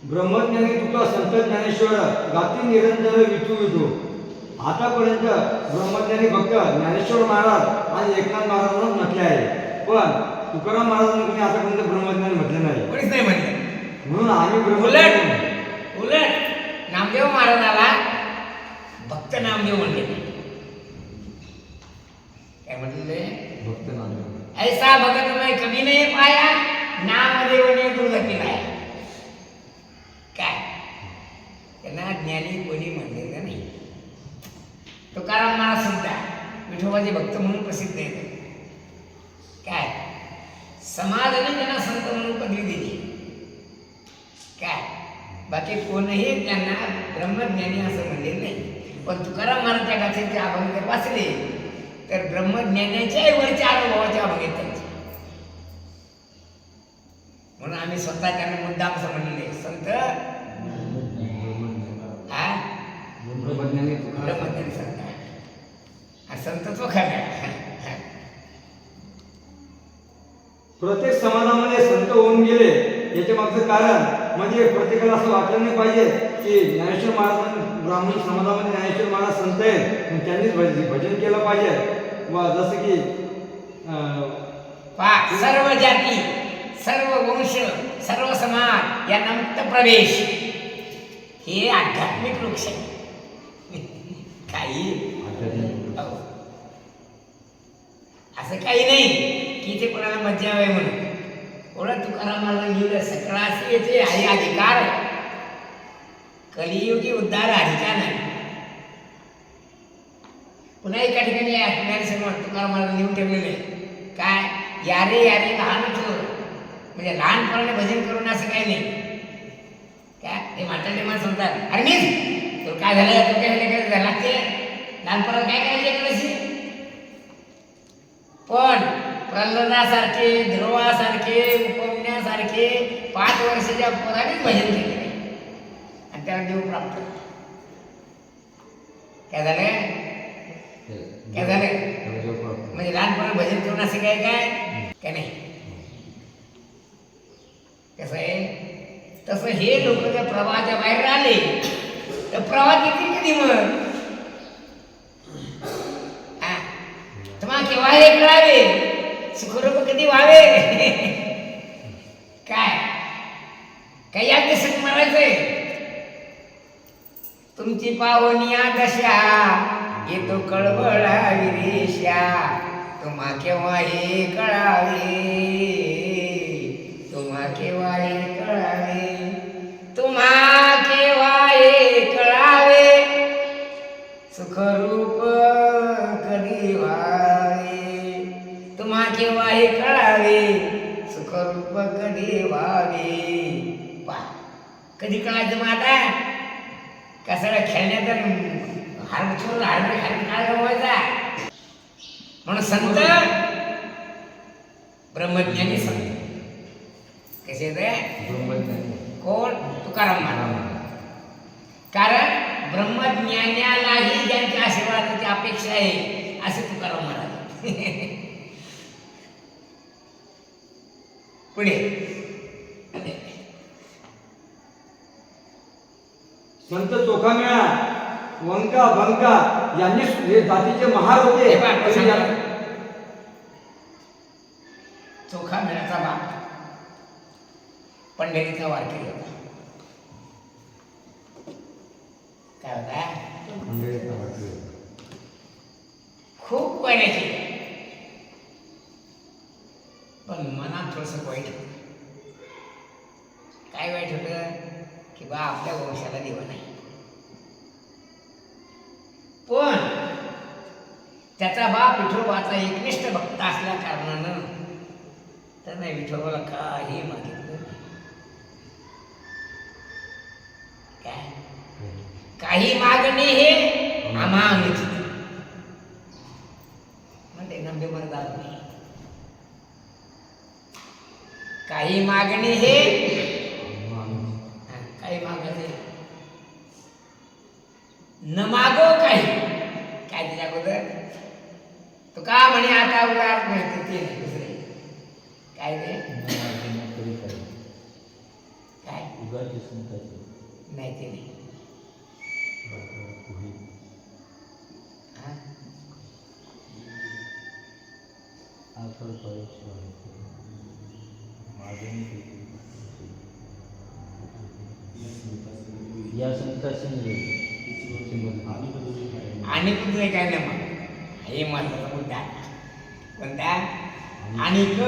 ब्रह्मज्ञानी तुका संत ज्ञानेश्वर गाती निरंतर विठू विठू. आतापर्यंत ब्रह्मज्ञानी फक्त ज्ञानेश्वर महाराज आणि एकनाथ महाराजांनाच म्हटले आहे, पण तुकाराम महाराजांनी कोणी आतापर्यंत ब्रह्मज्ञानी म्हटले नाही. कोणीच नाही म्हटलं. म्हणून आम्ही उलट नामदेव महाराजाला भक्त नामदेव म्हणले. काय म्हटले? भक्त नामदेव. ऐसा भगत मैं कभी नहीं पाया, नामदेव ने दुर्गती नाही. काय त्यांना ज्ञानी कोणी म्हणलेलं नाही. तुकाराम महाराज सुद्धा विठोबाचे भक्त म्हणून प्रसिद्ध आहेत. काय समाजाने त्यांना संत म्हणून पदवी दिली. काय बाकी कोणीही त्यांना ब्रह्मज्ञानी असं म्हणलेलं नाही. पण तुकाराम महाराजच्या गाथेचे अभंग वाचले तर ब्रह्मज्ञानाच्याही वरच्या अनुभवाचे अभंग आहेत त्यांचे. म्हणून आम्ही स्वतः त्यांना मुद्दाम असं म्हणलेले संत ब्रह्मज्ञानी संत हा संत तो खरा. प्रत्येक समाजामध्ये संत होऊन गेले याच्या मागचं कारण म्हणजे प्रत्येकाला असं वाटलं नाही पाहिजे की ज्ञानेश्वर महाराज ब्राह्मण समाजामध्ये ज्ञानेश्वर महाराज संत आहेत त्यांनीच भजन केलं पाहिजे. व जसं की सर्व जाती सर्व वंश सर्व समाज यांना मुक्त प्रवेश हे आध्यात्मिक वृक्ष काही असं काही नाही की ते कोणाला मज्जा हवे म्हणून. कोणा तुकारामाला लिहिलं सकळाशी येते आहे अधिकार, कलियुगी उद्धार अधिकार नाही. पुन्हा एका ठिकाणी तुकारामाला लिहून ठेवलेले काय यारे यारे लहान थोर म्हणजे लहानपणाने भजन करून असं काही नाही. काय ते म्हातारे माणसं म्हणतात अरे मीच तो काय झालं तो काय लागते लहानपणात काय करायचे कशी. पण प्रल्हादासारखे ध्रुवासारखे उपवण्यासारखे 5 वर्षाच्या पोरानेच भजन केले आणि त्याला देव प्राप्त. काय झालं म्हणजे लहानपणा भजन करून असं काय काय नाही. कसं आहे तसं हे लोक त्या प्रवाहाच्या बाहेर आले तर प्रवाह किती कधी मग तुम्हा केव्हा हे कळावे सुखरूप कधी व्हावे. काय या दिसत मारायचंय तुमची पावनिया दशा येतो कळवळा विरेशा. तुम्हा केव्हा हे कळावे तुम्हा केव्हा हे कळावे तुम्हा केव्हा हे कळावे सुखरूप कधी व्हावे. तुम्हा केव्हा हे कळावे सुखरूप कधी व्हावे. पा कधी कळायचं मग आता का सगळं खेळण्यात हार्ड काय गमवायचा. म्हणून संत ब्रह्मज्ञानी संत कसे ते कोण तुकाराम महाराज. कारण ब्रह्मज्ञानालाही ज्यांच्या आशीर्वादाची अपेक्षा आहे असे तुकाराम महाराज. पुढे संत चोखामेळा वंका बंका यांनी हे जातीचे महार होते. चोखामेळाचा बाप पंढरीचा वारकरी होता. काय होता खूप वाईट पण मनात थोडस वाईट होतं. काय वाईट होतं की बा आपल्या वंशाला देवा नाही. पण त्याचा बाप विठोबाचा एकनिष्ठ भक्त असल्या कारणानं त्याने विठोबाला काही मागितलं नाही. काय काही मागणे हे अमागित म्हणते नंबे मर्दार नाही. काही मागणे हे काही मागणे न मागो काही काय त्याच्या अगोदर तो का म्हणे आता उदाहरण मिळते ते नाही दुसरे काय ते नाही ते नाही. हा? आणि कुठे काय नाही मग हे महत्वाचा मुद्दा कोणता आणिक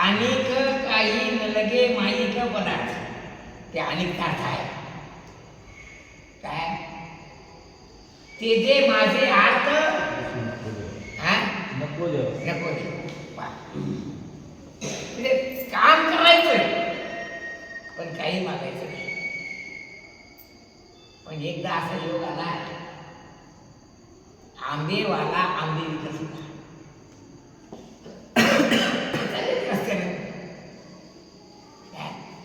आणिक काही नलगे माईक पदार्थ ते अनेक अर्थ आहे काय ते जे माझे अर्थ हा नको दे म्हणजे काम करायचं पण काही मागायचं नाही. पण एकदा असा योग आला आंबेवाला आंबे विकत होता.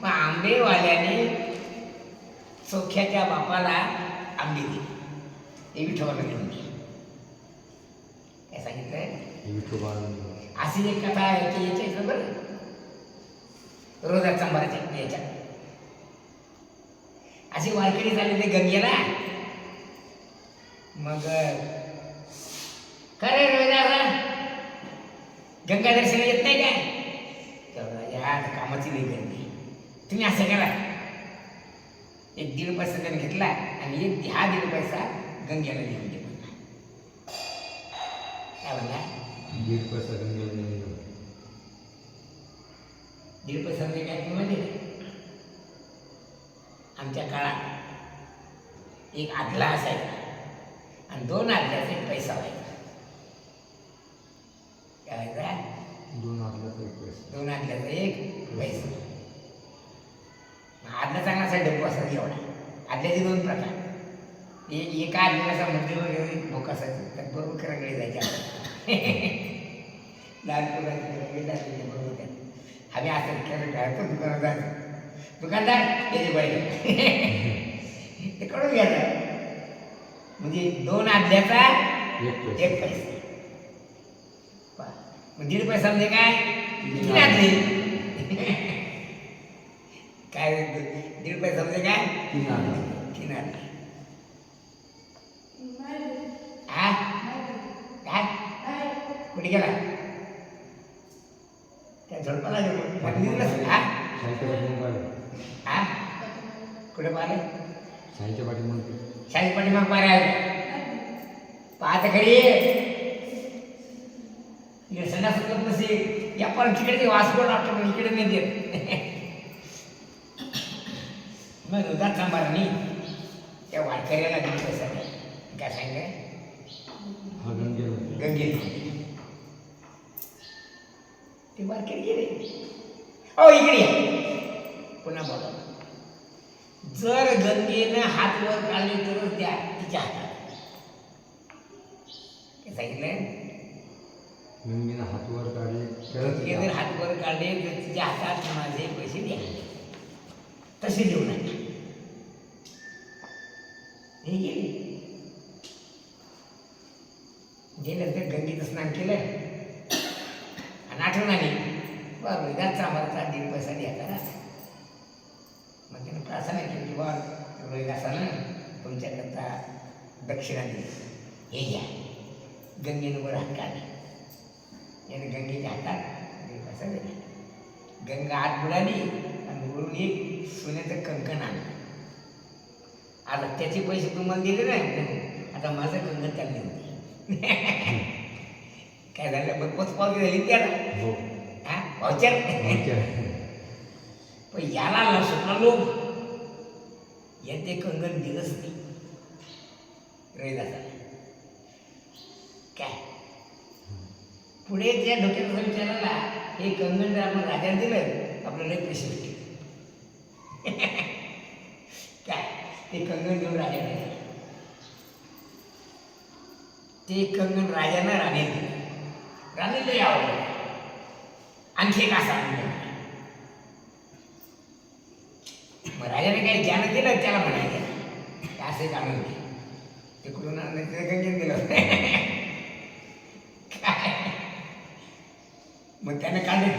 मग आंबेवाल्याने सौख्याच्या बापाला आंबे दिले. हे विठोबाला घेऊन गेले. काय सांगितलंय अशी एक कथा आहे की याच्या बरं रोजा चांबाराच्या याच्या अशी वारकरी झाली ते गंगेला. मग खरे रोजा गंगा दर्शन येत नाही काय या कामाची लई गर्दी. तुम्ही असं करा 1-1.5 पैसा त्याने घेतला आणि 1.5 पैसा गंगेला लिहून दे म्हणला. काय म्हणला 1.5 पैसा गंगेला लिहून 1.5 पैसा म्हणजे काय तुम्ही माहिती आमच्या काळात एक आदला असायचा आणि 2 आदल्याचा 1 पैसा व्हायचा. काय व्हायचा 2 आदल्याचा 1 पैसा 2 आदल्याचा 1 पैसा. आदला चांगला असा डब्बू असायचा एवढा. आदल्याचे 2 प्रकार. एका आदल्याचा म्हणजे वगैरे भोक असायचं तर बरोबर करंगडी जायच्या लहान मुलांची बरोबर आम्ही असं खेळ दुकानात जायचं. दुकानदार त्याचे बैल ते कडून घ्यायचं म्हणजे 2 आदल्याचा 1 पैसा. मग 1.5 पैसा म्हणजे काय 3 आदले काय 1.5 पैसा म्हणजे काय 3 आदले. हा काय कुठे गेला त्या झोडपाला हा हा कुठे पाहिले शाही पाठी मग पारे पाहता खरी संडा सुद्धा नसे या पण तिकडे वासगोड डॉक्टर इकडे नाही देत. मग दुधात सांभार त्या वारकऱ्याला 1.5 पैसा काय सांगलं गंगेला ते वारकरी गेले. ओ इकडे या पुन्हा बघा जर गंगेनं हात वर काढले तरच द्या तिच्या हातात. काय सांगितलं गंगेनं हात वर काढले गंगे जर हात वर काढले तर तिच्या हातात माझे पैसे द्या. तसे देऊ नका. हे गेले गेल्यानंतर गंगेचं स्नान केलं आणि आठवण आली बरं वेदाचा आम्हाला 1.5 पैसा द्यायचा ना. मग त्यानं प्रार्थना केली की बा वेदासानं तुमच्याकरता दक्षिणा दिली हे घ्या. गंगेनं वर हात काढला याने गंगेच्या हातात 1.5 पैसा दिला. गंगा आत बुडाली आणि वरून एक सोन्याचं कंकण आणलं. आता त्याचे पैसे तुम्हाला दिले नाही आता माझं कंकण त्याला देऊन काय झालं मग पोचपावती झाली त्याला हा भाऊचर पण याला लसला लोक या ते कंगन दिलंच नाही रहिदासा. काय पुढे त्या डोक्याचा विचाराला हे कंगन जर आपण राजाला दिलं आपल्याला पैसे भेटतील. काय ते कंगन घेऊन राजाला दिलं. ते कंगन राजानं राणीला दिलं. राणीला यावं आणखी एक असा मग राजाने काही ज्ञान दिलं त्याला म्हणायचं असं एक आनंद तिकडून गंगेत दिलं. काय मग त्याने काढले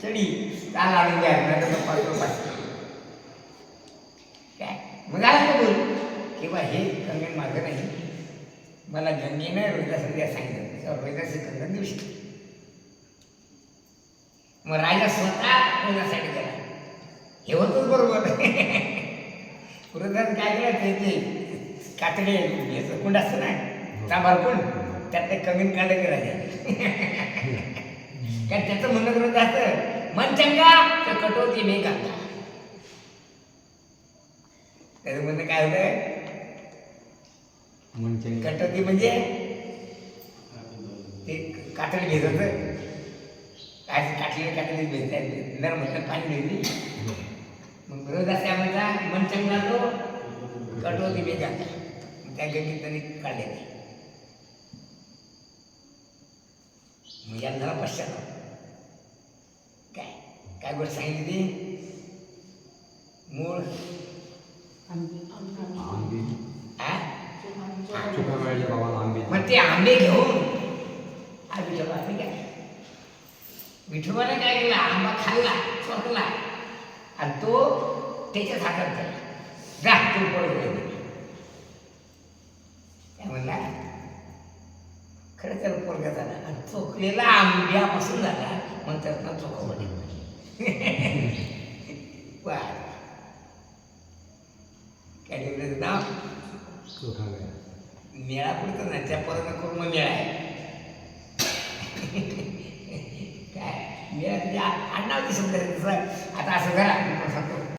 चढी चाल आणून द्या मला गंगेनं रोहिदास द्या सांगितलं, रोहिदास सिकंदर देऊ शकतो. मग राजा स्वतः रोहिदासाठी गेला. हे होतच बरोबर. रोहिदास काय केलं, ते कातडे याचं कुंड असतं ना, चांभार कुंड, त्यातले कमीन काढलं की राजा. कारण त्याचं म्हणणं करून असतं, मन चंगा तर कटोती मी गंगा. त्याचं म्हणणं काय होतं, कटोती म्हणजे ते कातडी घेत होतं, काय कातडी भेटतात नर म्हणतात पाणी घेतली. मग रोहिदास काय म्हणता, मन चंगा तो कटोती मी गंगा. त्या गंगेत त्यांनी काढले नाही. मग याला झाला पश्चाताप. काय काय गोष्ट सांगितली ती, मूळ मग ते आंबे घेऊन विठोबाने काय, विठोबाने काय केलं, आंबा खाल्ला, चोखला आणि तो त्याच्याच हातात केला. जा तू पडत काय म्हणला, खरं तर पोरगा झाला आणि चोखलेला आंब्यापासून झाला, मग त्यातनं चोखवणे. काय ठेवलं नाव, मेळा पुरतं ना, त्या पोरांना करून मग मेळा आहे. काय मेळा म्हणजे आडनाव दिसून आता असं झाला सांगतो